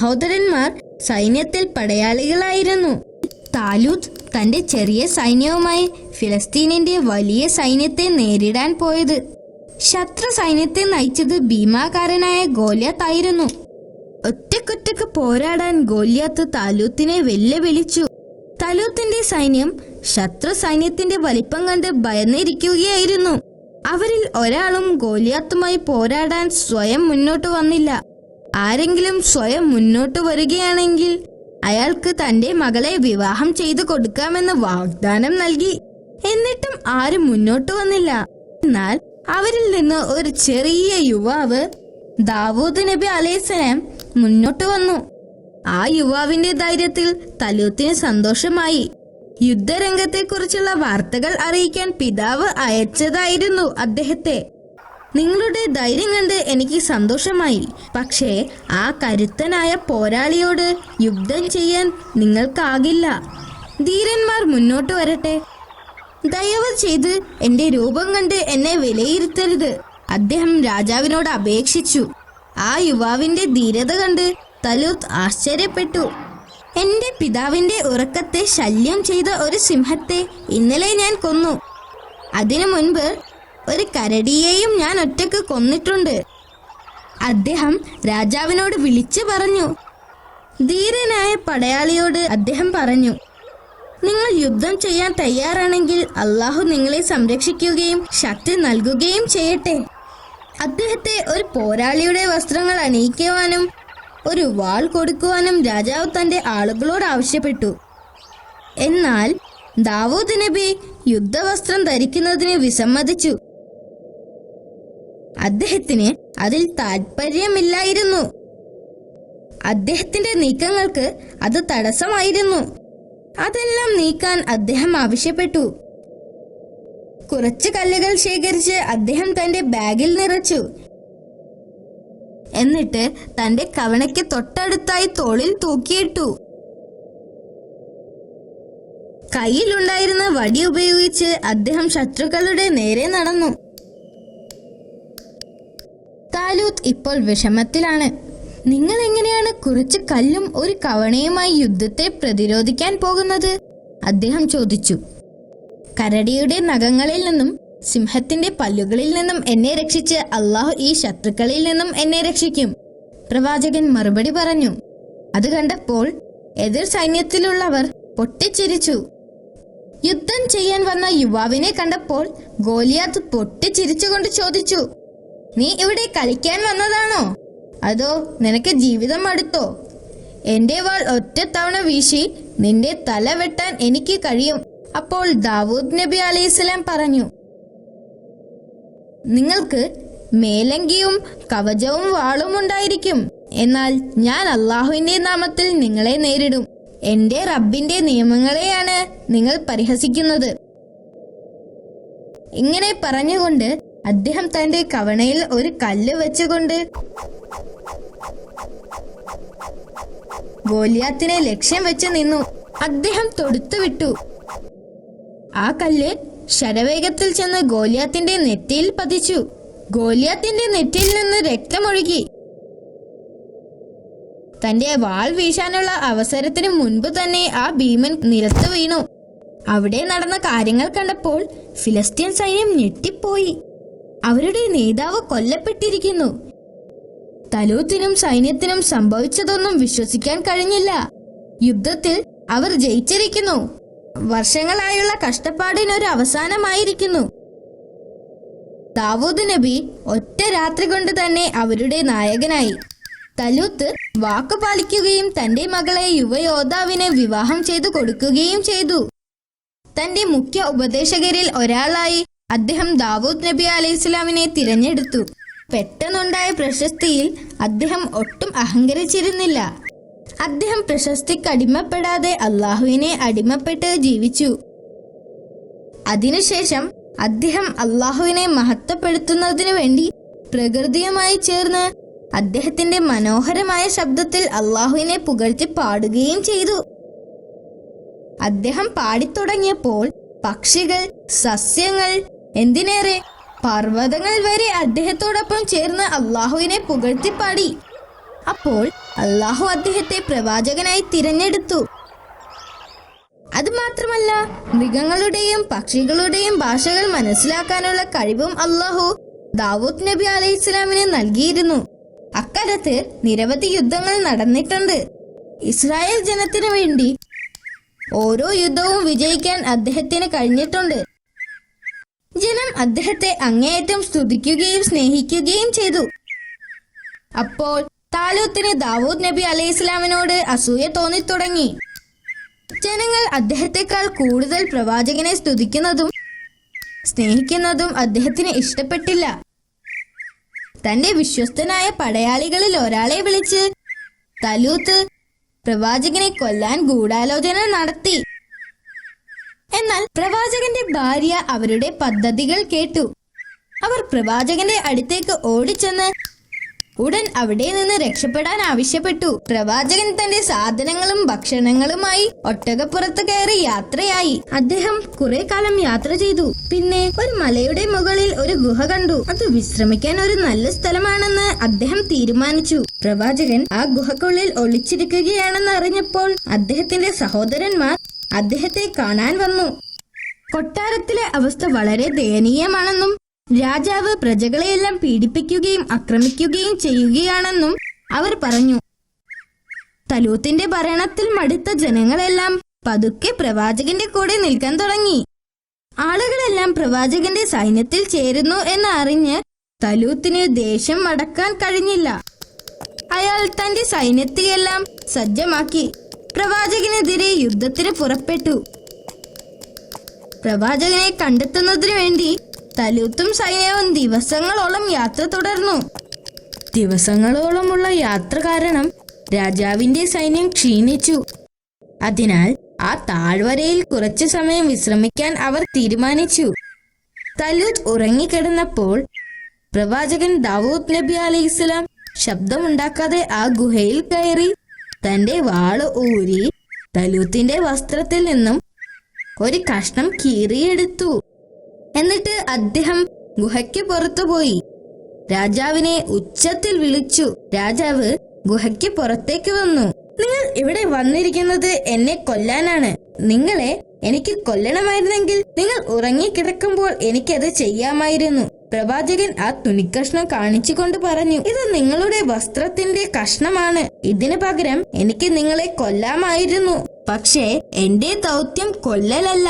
സഹോദരന്മാർ സൈന്യത്തിൽ പടയാളികളായിരുന്നു. താലൂത്ത് തന്റെ ചെറിയ സൈന്യവുമായി ഫിലിസ്തീനിന്റെ വലിയ സൈന്യത്തെ നേരിടാൻ പോയത്. ശത്രു സൈന്യത്തെ നയിച്ചത് ഭീമാകാരനായ ഗോലിയാത്തായിരുന്നു. ഒറ്റക്കൊറ്റക്ക് പോരാടാൻ ഗോലിയാത്ത് താലൂത്തിനെ വെല്ലുവിളിച്ചു. താലൂത്തിന്റെ സൈന്യം ശത്രു സൈന്യത്തിന്റെ വലിപ്പം കണ്ട് ഭയന്നിരിക്കുകയായിരുന്നു. അവരിൽ ഒരാളും ഗോലിയാത്തുമായി പോരാടാൻ സ്വയം മുന്നോട്ട് വന്നില്ല. ആരെങ്കിലും സ്വയം മുന്നോട്ട് വരികയാണെങ്കിൽ അയാൾക്ക് തന്റെ മകളെ വിവാഹം ചെയ്തു കൊടുക്കാമെന്ന് വാഗ്ദാനം നൽകി. എന്നിട്ടും ആരും മുന്നോട്ട് വന്നില്ല. എന്നാൽ അവരിൽ നിന്ന് ഒരു ചെറിയ യുവാവ് ദാവൂദ് നബി അലൈഹിസ്സലാം മുന്നോട്ട് വന്നു. ആ യുവാവിന്റെ ധൈര്യത്തിൽ താലൂത്തിന് സന്തോഷമായി. യുദ്ധരംഗത്തെക്കുറിച്ചുള്ള വാർത്തകൾ അറിയിക്കാൻ പിതാവ് അയച്ചതായിരുന്നു അദ്ദേഹത്തെ. നിങ്ങളുടെ ധൈര്യം കണ്ട് എനിക്ക് സന്തോഷമായി. പക്ഷേ ആ കരുത്തനായ പോരാളിയോട് യുദ്ധം ചെയ്യാൻ നിങ്ങൾക്കാകില്ല. ധീരന്മാർ മുന്നോട്ട് വരട്ടെ. ദയവ് ചെയ്ത് എന്റെ രൂപം കണ്ട് എന്നെ വിലയിരുത്തരുത്, അദ്ദേഹം രാജാവിനോട് അപേക്ഷിച്ചു. ആ യുവാവിന്റെ ധീരത കണ്ട് താലൂത്ത് ആശ്ചര്യപ്പെട്ടു. എന്റെ പിതാവിന്റെ ഉറക്കത്തെ ശല്യം ചെയ്ത ഒരു സിംഹത്തെ ഇന്നലെ ഞാൻ കൊന്നു. അതിനു മുൻപ് ഒരു കരടിയെയും ഞാൻ ഒറ്റക്ക് കൊന്നിട്ടുണ്ട്, അദ്ദേഹം രാജാവിനോട് വിളിച്ചു പറഞ്ഞു. ധീരനായ പടയാളിയോട് അദ്ദേഹം പറഞ്ഞു, നിങ്ങൾ യുദ്ധം ചെയ്യാൻ തയ്യാറാണെങ്കിൽ അള്ളാഹു നിങ്ങളെ സംരക്ഷിക്കുകയും ശക്തി നൽകുകയും ചെയ്യട്ടെ. അദ്ദേഹത്തെ ഒരു പോരാളിയുടെ വസ്ത്രങ്ങൾ അണിയിക്കുവാനും ഒരു വാൾ കൊടുക്കുവാനും രാജാവ് തന്റെ ആളുകളോട് ആവശ്യപ്പെട്ടു. എന്നാൽ ദാവൂദ് നബി യുദ്ധവസ്ത്രം ധരിക്കുന്നതിന് വിസമ്മതിച്ചു. അദ്ദേഹത്തിന് അതിൽ താല്പര്യമില്ലായിരുന്നു. അദ്ദേഹത്തിന്റെ നീക്കങ്ങൾക്ക് അത് തടസ്സമായിരുന്നു. അതെല്ലാം നീക്കാൻ അദ്ദേഹം ആവശ്യപ്പെട്ടു. കുറച്ച് കല്ലുകൾ ശേഖരിച്ച് അദ്ദേഹം തന്റെ ബാഗിൽ നിറച്ചു. എന്നിട്ട് തന്റെ കവണയ്ക്ക് തൊട്ടടുത്തായി തോളിൽ തൂക്കിയിട്ടു. കയ്യിലുണ്ടായിരുന്ന വടി ഉപയോഗിച്ച് അദ്ദേഹം ശത്രുക്കളുടെ നേരെ നടന്നു. താലൂത്ത് ഇപ്പോൾ വിഷമത്തിലാണ്. നിങ്ങൾ എങ്ങനെയാണ് കുറച്ച് കല്ലും ഒരു കവണയുമായി യുദ്ധത്തെ പ്രതിരോധിക്കാൻ പോകുന്നത്? അദ്ദേഹം ചോദിച്ചു. കരടിയുടെ നഖങ്ങളിൽ നിന്നും സിംഹത്തിന്റെ പല്ലുകളിൽ നിന്നും എന്നെ രക്ഷിച്ച് അള്ളാഹു ഈ ശത്രുക്കളിൽ നിന്നും എന്നെ രക്ഷിക്കും, പ്രവാചകൻ മറുപടി പറഞ്ഞു. അത് കണ്ടപ്പോൾ എതിർ സൈന്യത്തിലുള്ളവർ പൊട്ടിച്ചിരിച്ചു. യുദ്ധം ചെയ്യാൻ വന്ന യുവാവിനെ കണ്ടപ്പോൾ ഗോലിയാത്ത് പൊട്ടിച്ചിരിച്ചുകൊണ്ട് ചോദിച്ചു, നീ ഇവിടെ കളിക്കാൻ വന്നതാണോ, അതോ നിനക്ക് ജീവിതം അടുത്തോ? എന്റെ വാൾ ഒറ്റത്തവണ വീശി നിന്റെ തല വെട്ടാൻ എനിക്ക് കഴിയും. അപ്പോൾ ദാവൂദ് നബി അലൈഹിസ്സലാം പറഞ്ഞു, നിങ്ങൾക്ക് മേലങ്കിയും കവചവും വാളും ഉണ്ടായിരിക്കും. എന്നാൽ ഞാൻ അള്ളാഹുവിന്റെ നാമത്തിൽ നിങ്ങളെ നേരിടും. എന്റെ റബ്ബിന്റെ നിയമങ്ങളെയാണ് നിങ്ങൾ പരിഹസിക്കുന്നത്. ഇങ്ങനെ പറഞ്ഞുകൊണ്ട് അദ്ദേഹം തന്റെ കവണയിൽ ഒരു കല്ല് വെച്ചുകൊണ്ട് ഗോലിയാത്തിനെ ലക്ഷ്യം വെച്ച് നിന്നു. അദ്ദേഹം തൊടുത്തുവിട്ടു. ആ കല്ല് ശരവേഗത്തിൽ ചെന്ന് ഗോലിയാത്തിന്റെ നെറ്റിയിൽ പതിച്ചു. ഗോലിയാത്തിന്റെ നെറ്റിയിൽ നിന്ന് രക്തമൊഴുകി. തന്റെ വാൾ വീശാനുള്ള അവസരത്തിന് മുൻപ് തന്നെ ആ ഭീമൻ നിലത്ത് വീണു. അവിടെ നടന്ന കാര്യങ്ങൾ കണ്ടപ്പോൾ ഫിലിസ്തീൻ സൈന്യം ഞെട്ടിപ്പോയി. അവരുടെ നേതാവ് കൊല്ലപ്പെട്ടിരിക്കുന്നു. താലൂത്തിനും സൈന്യത്തിനും സംഭവിച്ചതൊന്നും വിശ്വസിക്കാൻ കഴിഞ്ഞില്ല. യുദ്ധത്തിൽ അവർ ജയിച്ചിരിക്കുന്നു. വർഷങ്ങളായുള്ള കഷ്ടപ്പാടിനൊരു അവസാനമായിരിക്കുന്നു. ദാവൂദ് നബി ഒറ്റ രാത്രി കൊണ്ട് തന്നെ അവരുടെ നായകനായി. താലൂത്ത് വാക്കു പാലിക്കുകയും തന്റെ മകളെ യുവയോദ്ധാവിനെ വിവാഹം ചെയ്തു കൊടുക്കുകയും ചെയ്തു. തന്റെ മുഖ്യ ഉപദേശകരിൽ ഒരാളായി അദ്ദേഹം ദാവൂദ് നബി അലൈഹിസ്സലാമിനെ തിരഞ്ഞെടുത്തു. പെട്ടെന്നുണ്ടായ പ്രശസ്തിയിൽ അദ്ദേഹം ഒട്ടും അഹങ്കരിച്ചിരുന്നില്ല. അദ്ദേഹം പ്രശസ്തിക്ക് അടിമപ്പെടാതെ അള്ളാഹുവിനെ അടിമപ്പെട്ട് ജീവിച്ചു. അതിനുശേഷം അദ്ദേഹം അള്ളാഹുവിനെ മഹത്വപ്പെടുത്തുന്നതിനു വേണ്ടി പ്രകൃതിയുമായി ചേർന്ന് അദ്ദേഹത്തിന്റെ മനോഹരമായ ശബ്ദത്തിൽ അള്ളാഹുവിനെ പുകഴ്ത്തി പാടുകയും ചെയ്തു. അദ്ദേഹം പാടിത്തുടങ്ങിയപ്പോൾ പക്ഷികൾ, സസ്യങ്ങൾ, എന്തിനേറെ പർവ്വതങ്ങൾ വരെ അദ്ദേഹത്തോടൊപ്പം ചേർന്ന് അള്ളാഹുവിനെ പുകഴ്ത്തി പാടി. അപ്പോൾ അള്ളാഹു അദ്ദേഹത്തെ പ്രവാചകനായി തിരഞ്ഞെടുത്തു. അതുമാത്രമല്ല, മൃഗങ്ങളുടെയും പക്ഷികളുടെയും ഭാഷകൾ മനസ്സിലാക്കാനുള്ള കഴിവും അള്ളാഹു ദാവൂദ് നബി അലൈഹിസ്സലാമിന് നൽകിയിരുന്നു. അക്കാലത്ത് നിരവധി യുദ്ധങ്ങൾ നടന്നിട്ടുണ്ട്. ഇസ്രായേൽ ജനത്തിനു വേണ്ടി ഓരോ യുദ്ധവും വിജയിക്കാൻ അദ്ദേഹത്തിന് കഴിഞ്ഞിട്ടുണ്ട്. ജനം അദ്ദേഹത്തെ അങ്ങേയറ്റം സ്തുതിക്കുകയും സ്നേഹിക്കുകയും ചെയ്തു. അപ്പോൾ താലൂത്തിന് ദാവൂദ് നബി അലൈഹിസ്സലാമിനോട് അസൂയ തോന്നിത്തുടങ്ങി. ജനങ്ങൾ അദ്ദേഹത്തെക്കാൾ കൂടുതൽ പ്രവാചകനെ സ്തുതിക്കുന്നതും സ്നേഹിക്കുന്നതും അദ്ദേഹത്തിന് ഇഷ്ടപ്പെട്ടില്ല. തന്റെ വിശ്വസ്തനായ പടയാളികളിൽ ഒരാളെ വിളിച്ച് താലൂത്ത് പ്രവാചകനെ കൊല്ലാൻ ഗൂഢാലോചന നടത്തി. എന്നാൽ പ്രവാചകന്റെ ഭാര്യ അവരുടെ പദ്ധതികൾ കേട്ടു. അവർ പ്രവാചകന്റെ അടുത്തേക്ക് ഓടിച്ചെന്ന് ഉടൻ അവിടെ നിന്ന് രക്ഷപ്പെടാൻ ആവശ്യപ്പെട്ടു. പ്രവാചകൻ തന്റെ സാധനങ്ങളും ഭക്ഷണങ്ങളുമായി ഒട്ടകപ്പുറത്ത് കയറി യാത്രയായി. അദ്ദേഹം കുറെ കാലം യാത്ര ചെയ്തു. പിന്നെ ഒരു മലയുടെ മുകളിൽ ഒരു ഗുഹ കണ്ടു. അത് വിശ്രമിക്കാൻ ഒരു നല്ല സ്ഥലമാണെന്ന് അദ്ദേഹം തീരുമാനിച്ചു. പ്രവാചകൻ ആ ഗുഹക്കുള്ളിൽ ഒളിച്ചിരിക്കുകയാണെന്ന് അറിഞ്ഞപ്പോൾ അദ്ദേഹത്തിന്റെ സഹോദരന്മാർ അദ്ദേഹത്തെ കാണാൻ വന്നു. കൊട്ടാരത്തിലെ അവസ്ഥ വളരെ ദയനീയമാണെന്നും രാജാവ് പ്രജകളെയെല്ലാം പീഡിപ്പിക്കുകയും ആക്രമിക്കുകയും ചെയ്യുകയാണെന്നും അവർ പറഞ്ഞു. തലൂത്തിന്റെ ഭരണത്തിൽ മടുത്ത ജനങ്ങളെല്ലാം പതുക്കെ പ്രവാചകന്റെ കൂടെ നിൽക്കാൻ തുടങ്ങി. ആളുകളെല്ലാം പ്രവാചകന്റെ സൈന്യത്തിൽ ചേരുന്നു എന്ന് അറിഞ്ഞ് തലൂത്തിന് ദേഷ്യം അടക്കാൻ കഴിഞ്ഞില്ല. അയാൾ തന്റെ സൈന്യത്തെയെല്ലാം സജ്ജമാക്കി പ്രവാചകനെതിരെ യുദ്ധത്തിന് പുറപ്പെട്ടു. പ്രവാചകനെ കണ്ടെത്തുന്നതിനു വേണ്ടി തലൂത്തും സൈന്യവും ദിവസങ്ങളോളം യാത്ര തുടർന്നു. ദിവസങ്ങളോളമുള്ള യാത്ര കാരണം രാജാവിന്റെ സൈന്യം ക്ഷീണിച്ചു. അതിനാൽ ആ താഴ്വരയിൽ കുറച്ചു സമയം വിശ്രമിക്കാൻ അവർ തീരുമാനിച്ചു. തലൂത്ത് ഉറങ്ങിക്കിടന്നപ്പോൾ പ്രവാചകൻ ദാവൂദ് നബി അലൈഹിസ്സലാം ശബ്ദമുണ്ടാക്കാതെ ആ ഗുഹയിൽ കയറി തന്റെ വാള് ഊരി തലൂത്തിന്റെ വസ്ത്രത്തിൽ നിന്നും ഒരു കഷ്ണം കീറിയെടുത്തു. എന്നിട്ട് അദ്ദേഹം ഗുഹയ്ക്ക് പുറത്തുപോയി രാജാവിനെ ഉച്ചത്തിൽ വിളിച്ചു. രാജാവ് ഗുഹയ്ക്ക് പുറത്തേക്ക് വന്നു. നിങ്ങൾ ഇവിടെ വന്നിരിക്കുന്നത് എന്നെ കൊല്ലാനാണ്. നിങ്ങളെ എനിക്ക് കൊല്ലണമായിരുന്നെങ്കിൽ നിങ്ങൾ ഉറങ്ങിക്കിടക്കുമ്പോൾ എനിക്കത് ചെയ്യാമായിരുന്നു. പ്രവാചകൻ ആ തുണിക്കഷ്ണം കാണിച്ചുകൊണ്ട് പറഞ്ഞു, ഇത് നിങ്ങളുടെ വസ്ത്രത്തിന്റെ കഷ്ണമാണ്. ഇതിനു പകരം എനിക്ക് നിങ്ങളെ കൊല്ലാമായിരുന്നു. പക്ഷേ എന്റെ ദൗത്യം കൊല്ലലല്ല.